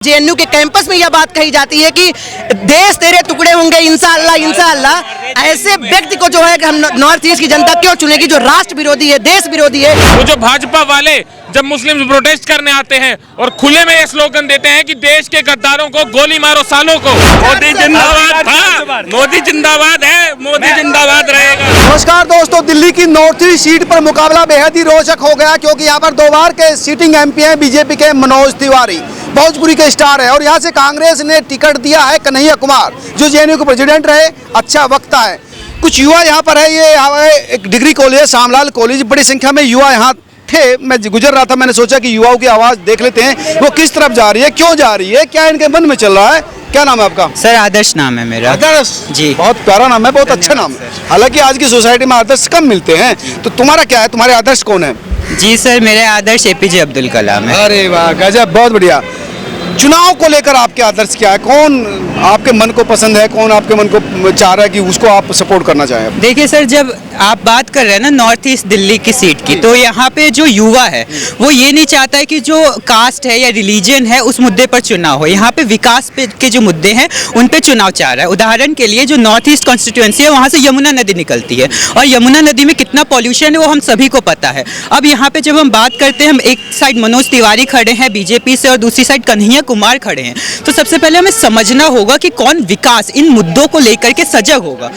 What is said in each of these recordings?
JNU के campus में यह बात कही जाती है कि देश तेरे टुकड़े होंगे इंशाअल्लाह इंशाअल्लाह। ऐसे व्यक्ति को जो है हम नॉर्थ ईस्ट की जनता क्यों चुनेगी जो राष्ट्र विरोधी है, देश विरोधी है। वो जो भाजपा वाले जब मुस्लिम प्रोटेस्ट करने आते हैं और खुले में ये स्लोगन देते हैं कि देश के गद्दारों को गोली मारो सालों को। मोदी जिंदाबाद था, मोदी जिंदाबाद है, मोदी जिंदाबाद रहेगा। नमस्कार दोस्तों, दिल्ली की नॉर्थ ईस्ट सीट पर मुकाबला बेहद ही रोचक हो गया क्योंकि यहाँ पर 2 बार के सिटिंग एमपी हैं बीजेपी के मनोज तिवारी, भोजपुरी के स्टार है, और यहाँ से कांग्रेस ने टिकट दिया है कन्हैया कुमार जो जेएनयू के प्रेसिडेंट रहे, अच्छा वक्ता है। कुछ युवा यहाँ पर है, ये यहाँ एक डिग्री कॉलेज है श्यामलाल कॉलेज, बड़ी संख्या में युवा यहाँ थे। मैं गुजर रहा था, मैंने सोचा कि युवाओं की आवाज देख लेते हैं, वो किस तरफ जा रही है, क्यों जा रही है, क्या इनके मन में चल रहा है। क्या नाम है आपका? सर आदर्श नाम है मेरा। आदर्श जी, बहुत प्यारा नाम है, बहुत अच्छा नाम है। हालांकि आज की सोसाइटी में आदर्श कम मिलते हैं, तो तुम्हारा क्या है, तुम्हारे आदर्श कौन है? जी सर, मेरे आदर्श एपीजे अब्दुल कलाम है। अरे वाह, गजब, बहुत बढ़िया। चुनाव को लेकर आपके आदर्श क्या है, कौन आपके मन को पसंद है, कौन आपके मन को चाह रहा है कि उसको आप सपोर्ट करना चाहें? देखिए सर, जब आप बात कर रहे हैं ना नॉर्थ ईस्ट दिल्ली की सीट की, तो यहाँ पे जो युवा है वो ये नहीं चाहता है कि जो कास्ट है या रिलीजन है उस मुद्दे पर चुनाव हो। यहाँ पे विकास पे के जो मुद्दे हैं उन पे चुनाव चाह रहा है। उदाहरण के लिए जो नॉर्थ ईस्ट कॉन्स्टिट्यूएंसी है वहाँ से यमुना नदी निकलती है और यमुना नदी में कितना पॉल्यूशन है वो हम सभी को पता है। अब यहाँ पे जब हम बात करते हैं, हम एक साइड मनोज तिवारी खड़े हैं बीजेपी से और दूसरी साइड कन्हैया कुमार खड़े हैं, तो सबसे पहले हमें समझना होगा कि कौन विकास इन मुद्दों को लेकर के सजग होगा।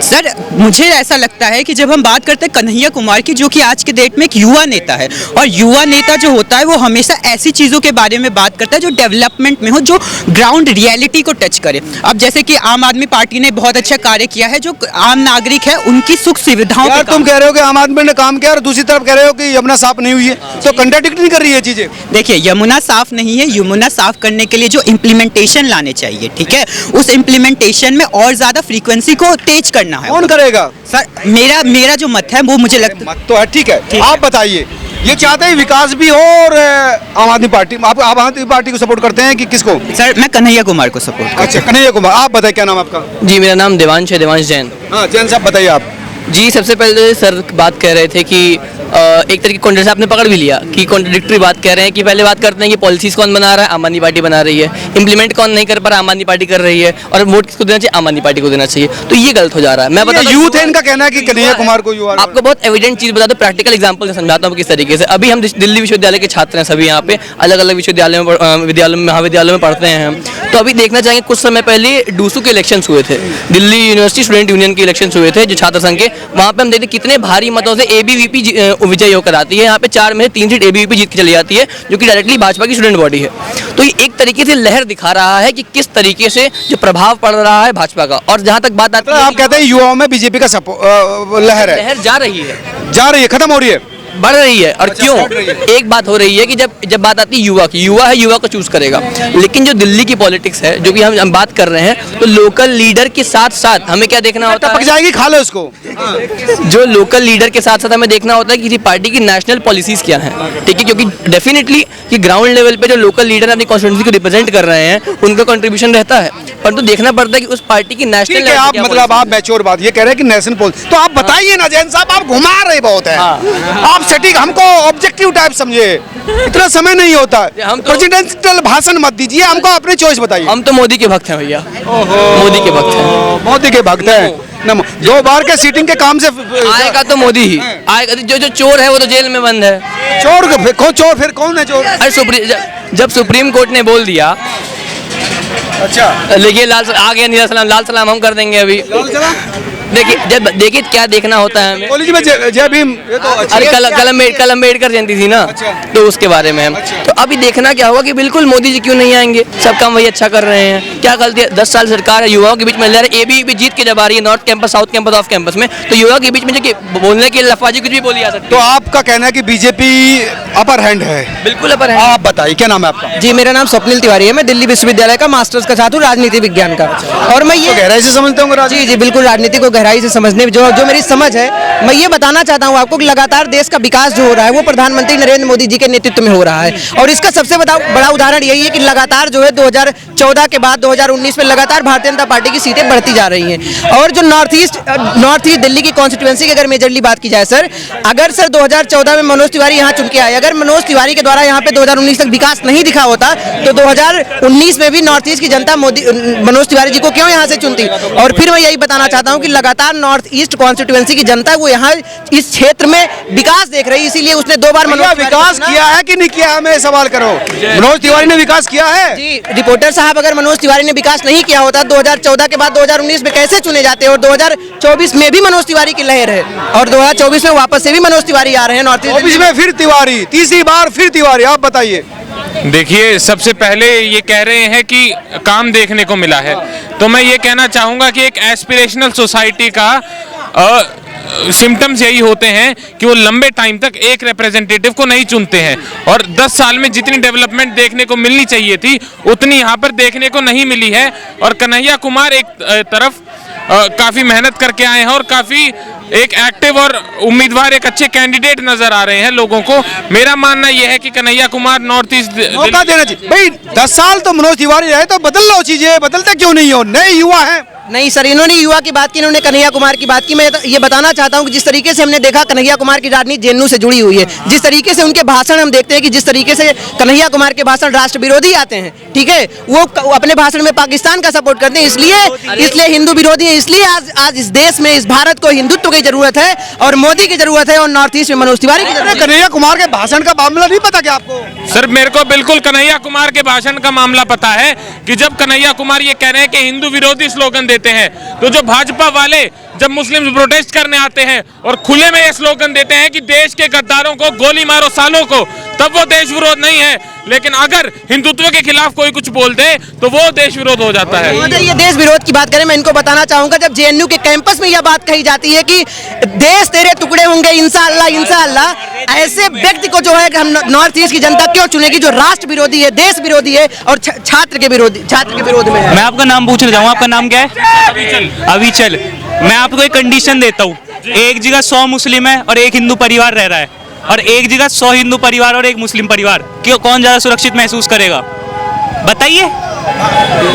सर मुझे ऐसा लगता है कि जब हम बात करते हैं कन्हैया कुमार की, जो कि आज के डेट में एक युवा नेता है, और युवा नेता जो होता है वो हमेशा ऐसी चीज़ों के बारे में बात करता है जो डेवलपमेंट में हो, जो ग्राउंड रियलिटी को टच करे। अब जैसे कि आम आदमी पार्टी ने बहुत अच्छा कार्य किया है, जो आम नागरिक है उनकी सुख सुविधाओं पे तुम कह रहे हो कि आम आदमी ने काम किया और दूसरी तरफ कह रहे हो कि यमुना साफ नहीं हुई है, तो कंट्राडिक्ट नहीं कर रही है चीजें? देखिए, यमुना साफ नहीं है, यमुना साफ करने के लिए जो इम्प्लीमेंटेशन लाने चाहिए, ठीक है, उस इम्प्लीमेंटेशन में और ज्यादा फ्रीक्वेंसी को तेज करना है। कौन करेगा? सर मेरा जो मत है वो मुझे लगता मत तो है, ठीक है, आप बताइए। ये चाहते हैं विकास भी हो और आम आदमी पार्टी, आप आम आदमी पार्टी को सपोर्ट करते हैं कि किसको? सर मैं कन्हैया कुमार को सपोर्ट करता हूं। अच्छा, कन्हैया कुमार। आप बताइए, क्या नाम आपका? जी, मेरा नाम देवांश है, देवांश जैन। हाँ जैन साहब, बताइए आप। जी, सबसे पहले सर बात कह रहे थे कि एक तरीके कॉन्ट्रेक्ट से आपने पकड़ भी लिया कि कॉन्ट्रडिक्टरी बात कह रहे हैं कि पहले बात करते हैं कि पॉलिसीज कौन बना रहा है, आम आदमी पार्टी बना रही है, इंप्लीमेंट कौन नहीं कर पा रहा, आम आदमी पार्टी कर रही है, और वोट किसको देना चाहिए, आम आदमी पार्टी को देना चाहिए। तो ये गलत हो जा रहा है। मैं बता यूथ है, इनका कहना है कि कन्हैया कुमार को युवा। आपको बहुत एविडेंट चीज बता दो, प्रैक्टिकल एग्जाम्पल से समझाता हूँ किस तरीके से। अभी हम दिल्ली विश्वविद्यालय के छात्र हैं, सभी यहाँ पे अलग अलग विश्वविद्यालय में महाविद्यालयों में पढ़ते हैं हम। तो अभी देखना चाहेंगे, कुछ समय पहले डूसू के इलेक्शन हुए थे, दिल्ली यूनिवर्सिटी स्टूडेंट यूनियन के इलेक्शन हुए थे जो छात्र संघ के। वहाँ पे हम देखते कितने भारी मतों से एबीवीपी विजय होकर आती है। यहाँ पे 4 में से 3 सीट एबीवीपी जीत के चली जाती है, जो कि डायरेक्टली भाजपा की स्टूडेंट बॉडी है। तो ये एक तरीके से लहर दिखा रहा है कि किस तरीके से जो प्रभाव पड़ रहा है भाजपा का। और जहाँ तक बात आती है, आप कहते हैं युवाओं में बीजेपी का लहर है, लहर जा रही है, खत्म हो रही है, बढ़ रही है। और क्यों? एक बात हो रही है कि जब बात आती है युवा की, युवा है, युवा को चूज करेगा। लेकिन जो दिल्ली की पॉलिटिक्स है, जो कि हम बात कर रहे हैं, तो लोकल लीडर के साथ साथ हमें क्या देखना होता है, जाएगी खा ले उसको। जो लोकल लीडर के साथ साथ हमें देखना होता है कि किसी पार्टी की नेशनल पॉलिसीज क्या है, ठीक है, क्योंकि डेफिनेटली कि ग्राउंड लेवल पे जो लोकल लीडर अपनी कॉन्स्टिट्यूंसी को रिप्रेजेंट कर रहे हैं उनका कंट्रीब्यूशन रहता है, परंतु देखना पड़ता है कि उस पार्टी की नेशनल लेवल आप मतलब आप मैच्योर बात ये कह रहे हैं कि नेशनल पॉलिसी, तो आप बताइए ना जैन साहब, आप घुमा रहे बहुत है। आप सटीक, हमको ऑब्जेक्टिव टाइप समझे, इतना समय नहीं होता है। हम प्रेसिडेंशियल भाषण मत दीजिए, हमको अपनी चॉइस बताइए। हम तो मोदी के भक्त हैं भैया, मोदी के भक्त हैं, मोदी के भक्त हैं। 2 बार के सीटिंग के काम से आएगा तो मोदी ही आएगा। जो चोर है वो तो जेल में बंद है। चोर फिर कौन है चोर? अरे जब सुप्रीम कोर्ट ने बोल दिया, अच्छा लेकिन आ गया लाल सलाम हम कर देंगे अभी। देखिए क्या देखना होता है हमें। कॉलेज में जय भीम, ये तो अरे कल अम्बेडकर जयंती थी ना, तो उसके बारे में तो अभी देखना क्या होगा कि बिल्कुल मोदी जी क्यों नहीं आएंगे, सब काम वही अच्छा कर रहे हैं। क्या गलती है? 10 साल सरकार है, युवाओं के बीच में एबीवीपी जीत के जब आ रही है north campus, south campus, off campus में, तो युवाओं के बीच में जो बोलने की लफाजी कुछ भी बोली जा सकती है। तो आपका कहना है कि बीजेपी अपर हैंड है? बिल्कुल अपर हैंड। आप बताइए, क्या नाम है आपका? जी, मेरा नाम स्वप्निल तिवारी है, मैं दिल्ली विश्वविद्यालय का मास्टर्स का छात्र हूँ, राजनीति विज्ञान का। और मैं ये गहराई से समझता हूँ। जी बिल्कुल, राजनीति को गहराई से समझने जो मेरी समझ है, मैं ये बताना चाहता हूँ आपको कि लगातार देश का विकास जो हो रहा है वो प्रधानमंत्री नरेंद्र मोदी जी के नेतृत्व में हो रहा है। और इसका सबसे बड़ा उदाहरण यही है कि लगातार जो है 2014 के बाद 2019 में लगातार भारतीय जनता पार्टी की सीटें बढ़ती जा रही हैं। और जो नॉर्थ ईस्ट दिल्ली की कॉन्स्टिट्यूएंसी की अगर मेजरली बात की जाए सर, अगर सर 2014 में मनोज तिवारी यहाँ चुन के आए, अगर मनोज तिवारी के द्वारा यहाँ पे 2019 तक विकास नहीं दिखा होता तो 2019 में भी नॉर्थ ईस्ट की जनता मनोज तिवारी जी को क्यों यहाँ से चुनती। और फिर मैं यही बताना चाहता हूँ कि लगातार नॉर्थ ईस्ट कॉन्स्टिट्यूएंसी की जनता वो यहाँ इस क्षेत्र में विकास देख रही है, इसीलिए उसने 2 बार विकास किया है कि नहीं किया है, मैं सवाल करो। मनोज तिवारी ने विकास किया है जी रिपोर्टर साहब, अगर मनोज तिवारी ने विकास नहीं किया होता 2014 के बाद 2019 में कैसे चुने जाते। और 2024 में भी मनोज तिवारी की लहर है और 2024 में वापस से भी मनोज तिवारी आ रहे हैं नॉर्थ ईस्ट में, फिर तिवारी, तीसरी बार फिर तिवारी। आप बताइए। देखिए, सबसे पहले ये कह रहे हैं कि काम देखने को मिला है, तो मैं ये कहना चाहूँगा कि एक एस्पिरेशनल सोसाइटी का सिम्टम्स यही होते हैं कि वो लंबे टाइम तक एक रिप्रेजेंटेटिव को नहीं चुनते हैं। और 10 साल में जितनी डेवलपमेंट देखने को मिलनी चाहिए थी उतनी यहाँ पर देखने को नहीं मिली है। और कन्हैया कुमार एक तरफ काफ़ी मेहनत करके आए हैं और काफ़ी एक एक्टिव और उम्मीदवार, एक अच्छे कैंडिडेट नजर आ रहे हैं लोगों को। मेरा मानना यह है कि कन्हैया कुमार नॉर्थ ईस्ट मौका देना चाहिए भाई। 10 साल तो मनोज तिवारी रहे तो बदल लो चीजें, बदलते क्यों नहीं हो? नए युवा हैं। नहीं सर, इन्होंने युवा की बात की, इन्होंने कन्हैया कुमार की बात की। मैं ये बताना चाहता हूं कि जिस तरीके से हमने देखा कन्हैया कुमार की राजनीति जेएनयू से जुड़ी हुई है, जिस तरीके से उनके भाषण हम देखते हैं कि जिस तरीके से कन्हैया कुमार के भाषण राष्ट्र विरोधी आते हैं, ठीक है, वो अपने भाषण में पाकिस्तान का सपोर्ट करते हैं, इसलिए हिंदू विरोधी है। इसलिए आज इस देश में, इस भारत को हिंदुत्व की जरूरत है और मोदी की जरूरत है और नॉर्थ ईस्ट में मनोज तिवारी की जरूरत है। कन्हैया कुमार के भाषण का मामला नहीं पता क्या आपको? सर, मेरे को बिल्कुल कन्हैया कुमार के भाषण का मामला पता है कि जब कन्हैया कुमार ये कह रहे हैं कि हिंदू विरोधी स्लोगन देते हैं, तो जो भाजपा वाले जब मुस्लिम प्रोटेस्ट करने आते हैं और खुले में ये स्लोगन देते हैं कि देश के गद्दारों को गोली मारो सालों को, तब वो देश विरोध नहीं है। लेकिन अगर हिंदुत्व के खिलाफ कोई कुछ बोल दे तो वो देश विरोध हो जाता है। ये देश विरोध की बात करें, मैं इनको बताना चाहूंगा, जब जेएनयू के कैंपस में यह बात कही जाती है कि देश तेरे टुकड़े होंगे इंशाअल्लाह इंशाअल्लाह, ऐसे व्यक्ति को जो है हम नॉर्थ ईस्ट की जनता क्यों चुनेगी जो राष्ट्र विरोधी है, देश विरोधी है और छात्र के विरोध में है। मैं आपका नाम पूछना चाहूँगा, आपका नाम क्या है? अविचल। मैं आपको एक कंडीशन देता हूँ, एक जगह 100 मुस्लिम है और एक हिंदू परिवार रह रहा है, और एक जगह 100 हिंदू परिवार और एक मुस्लिम परिवार, क्यों कौन ज्यादा सुरक्षित महसूस करेगा? बताइए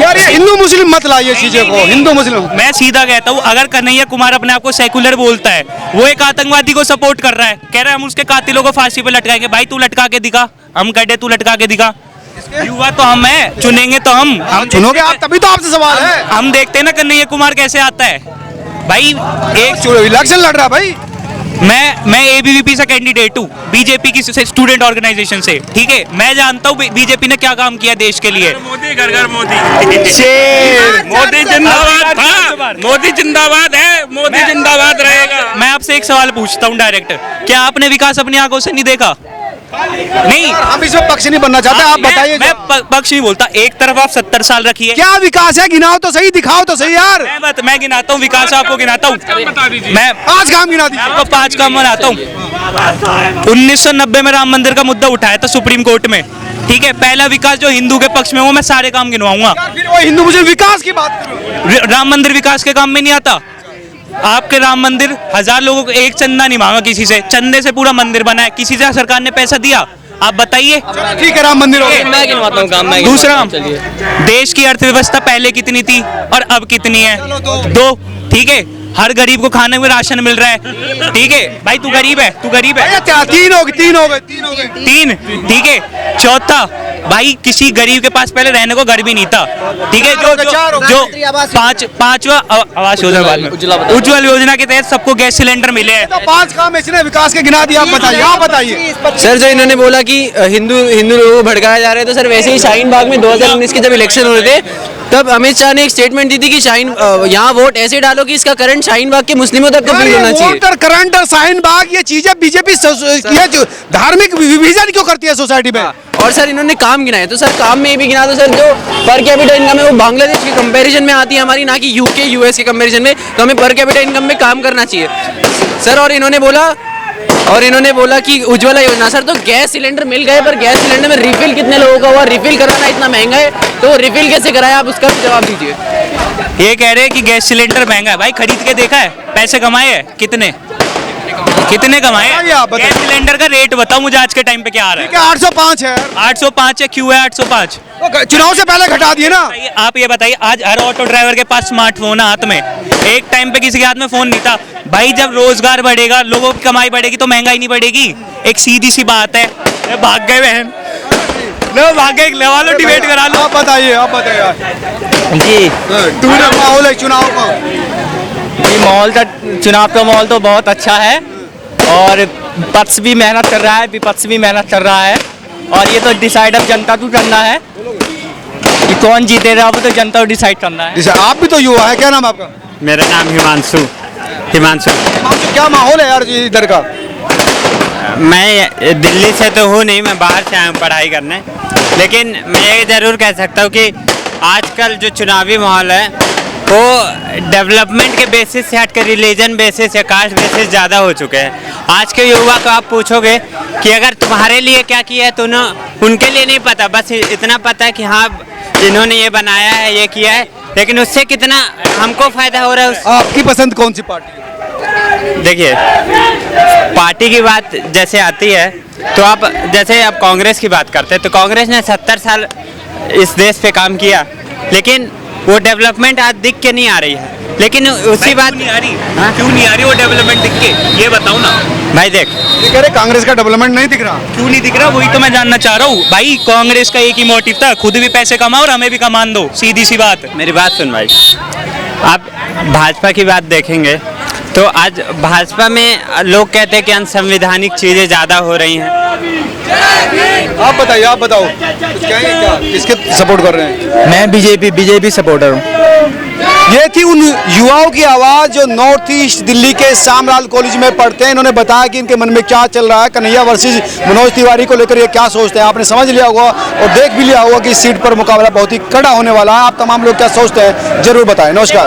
यार, ये हिंदू मुस्लिम मत लाइए चीजें को, हिंदू मुस्लिम। मैं सीधा कहता हूँ, अगर कन्हैया कुमार अपने आप को सेकुलर बोलता है, वो एक आतंकवादी को सपोर्ट कर रहा है, कह रहा है हम उसके कातिलों को फांसी पे लटकाएंगे। भाई तू लटका के दिखा, हम कह दे तू लटका के दिखा। युवा तो हम हैं, चुनेंगे तो हम चुनोगे आप, तभी तो आपसे सवाल है। हम देखते हैं ना कन्हैया कुमार कैसे आता है भाई। एक इलेक्शन लड़ रहा भाई। मैं एबीवीपी से कैंडिडेट हूँ, बीजेपी की स्टूडेंट ऑर्गेनाइजेशन से, ठीक है। मैं जानता हूँ बीजेपी ने क्या काम किया देश के लिए। मोदी घर घर मोदी, मोदी जिंदाबाद था, मोदी जिंदाबाद है, मोदी जिंदाबाद रहेगा। मैं आपसे एक सवाल पूछता हूँ डायरेक्ट, क्या आपने विकास अपनी आंखों से नहीं देखा? नहीं, हम इसमें पक्ष नहीं बनना चाहते, आप बताइए। मैं पक्ष नहीं बोलता। एक तरफ आप 70 साल रखिए, क्या विकास है, गिनाओ तो सही, दिखाओ तो सही यार। मैं गिनाता हूँ विकास, आपको गिनाता हूँ। मैं 5 काम गिना दीजिए। आपको 5 काम बनाता हूँ। 1990 में राम मंदिर का मुद्दा उठाया था सुप्रीम कोर्ट में, ठीक है। पहला विकास जो हिंदू के पक्ष में, वो मैं सारे काम गिनवाऊंगा। फिर वो हिंदू मुस्लिम विकास की बात करो। राम मंदिर विकास के काम में नहीं आता। आपके राम मंदिर 1000 लोगों को एक चंदा नहीं मांगा किसी से, चंदे से पूरा मंदिर बना है। किसी से सरकार ने पैसा दिया? आप बताइए। ठीक है, राम मंदिर हो गया। मैं गिनवाता हूँ काम। दूसरा काम, देश की अर्थव्यवस्था पहले कितनी थी और अब कितनी है? 2, ठीक है। हर गरीब को खाने में राशन मिल रहा है, ठीक है। भाई तू गरीब है, तू गरीब है। 3 हो गए। 3, ठीक है। चौथा, भाई किसी गरीब के पास पहले रहने को घर भी नहीं था, ठीक है। जो 5वां आवास योजना, उज्ज्वल योजना के तहत सबको गैस सिलेंडर मिले हैं। तो 5 काम इसने विकास के गिना दिया। आप बताइए। सर, जो इन्होंने बोला कि हिंदू लोगों को भड़काया जा रहा है, तो सर वैसे ही शाहीन बाग में 2019 के जब इलेक्शन हो रहे थे, तब अमित शाह ने एक स्टेटमेंट दी थी कि यहाँ वोट ऐसे डालो कि इसका करंट शाहीन बाग के मुस्लिमों तक अपील होना चाहिए। करंट और शाहीन बाग, ये चीजें बीजेपी धार्मिक विभाजन क्यों करती है सोसाइटी में? और सर इन्होंने काम गिनाए, तो सर काम में ये भी गिना दो सर, जो पर कैपिटा इनकम है वो बांग्लादेश के कंपैरिजन में आती है हमारी, ना कि यूके यूएस के कंपैरिजन में। तो हमें पर कैपिटा इनकम में काम करना चाहिए सर। और इन्होंने बोला कि उज्ज्वला योजना, सर तो गैस सिलेंडर मिल गए, पर गैस सिलेंडर में रिफिल कितने लोगों का हुआ? रिफिल कराना इतना महंगा है, तो रिफिल कैसे कराया? आप उसका जवाब दीजिए। ये कह रहे हैं कि गैस सिलेंडर महंगा है। भाई खरीद के देखा है? पैसे कमाए हैं कितने कमाए बताइए आप, बताइए। गैस सिलेंडर का रेट बताओ मुझे आज के टाइम पे क्या आ रहा है? क्या 805 है? 805 है। क्यों है 805? तो चुनाव से पहले घटा दिए ना। आप ये बताइए, आज हर ऑटो ड्राइवर के पास स्मार्टफोन है हाथ में। एक टाइम पे किसी के हाथ में फोन नहीं था। भाई जब रोजगार बढ़ेगा, लोगों की कमाई बढ़ेगी तो महंगाई नहीं बढ़ेगी। एक सीधी सी बात है। भाग गए बहन, लो भाग गए, लगा लो, डिबेट करा लो। आप बताइए जी माहौल है चुनाव का। जी माहौल का, चुनाव का माहौल तो बहुत अच्छा है और पक्ष भी मेहनत कर रहा है, विपक्ष भी मेहनत कर रहा है और ये तो डिसाइड अब जनता को करना है कि कौन जीतेगा, वो तो जनता को डिसाइड करना है। जैसे आप भी तो युवा है, क्या नाम आपका? मेरा नाम हिमांशु। क्या माहौल है यार इधर का? मैं दिल्ली से तो हूँ नहीं, मैं बाहर से आया हूँ पढ़ाई करने, लेकिन मैं ये ज़रूर कह सकता हूँ कि आजकल जो चुनावी माहौल है वो डेवलपमेंट के बेसिस से हटकर रिलीजन बेसिस या कास्ट बेसिस ज़्यादा हो चुके हैं। आज के युवा को आप पूछोगे कि अगर तुम्हारे लिए क्या किया है तो उनके लिए नहीं पता, बस इतना पता है कि हाँ इन्होंने ये बनाया है, ये किया है, लेकिन उससे कितना हमको फ़ायदा हो रहा है आपकी पसंद कौन सी पार्टी है? देखिए, पार्टी की बात जैसे आती है तो आप जैसे आप कांग्रेस की बात करते हैं तो कांग्रेस ने 70 साल इस देश पे काम किया, लेकिन वो डेवलपमेंट आज दिख के नहीं आ रही है। लेकिन उसी बात नहीं आ रही, क्यों नहीं आ रही वो डेवलपमेंट दिख के? ये बताओ ना भाई। देख, ये कह रहे कांग्रेस का डेवलपमेंट नहीं दिख रहा। क्यों नहीं दिख रहा, वही तो मैं जानना चाह रहा हूँ। भाई कांग्रेस का एक ही मोटिव था, खुद भी पैसे कमाओ और हमें भी कमान दो, सीधी सी बात। मेरी बात सुन भाई। आप भाजपा की बात देखेंगे तो आज भाजपा में लोग कहते हैं कि अनसंवैधानिक चीज़ें ज़्यादा हो रही हैं। आप बताइए, आप बताओ कुछ कहेंगे क्या? किसके सपोर्ट कर रहे हैं? मैं बीजेपी सपोर्टर हूँ। ये थी उन युवाओं की आवाज जो नॉर्थ ईस्ट दिल्ली के शामलाल कॉलेज में पढ़ते हैं। इन्होंने बताया कि इनके मन में क्या चल रहा है, कन्हैया वर्सेस मनोज तिवारी को लेकर ये क्या सोचते हैं। आपने समझ लिया होगा और देख भी लिया होगा कि इस सीट पर मुकाबला बहुत ही कड़ा होने वाला है। आप तमाम लोग क्या सोचते हैं जरूर बताएं। नमस्कार।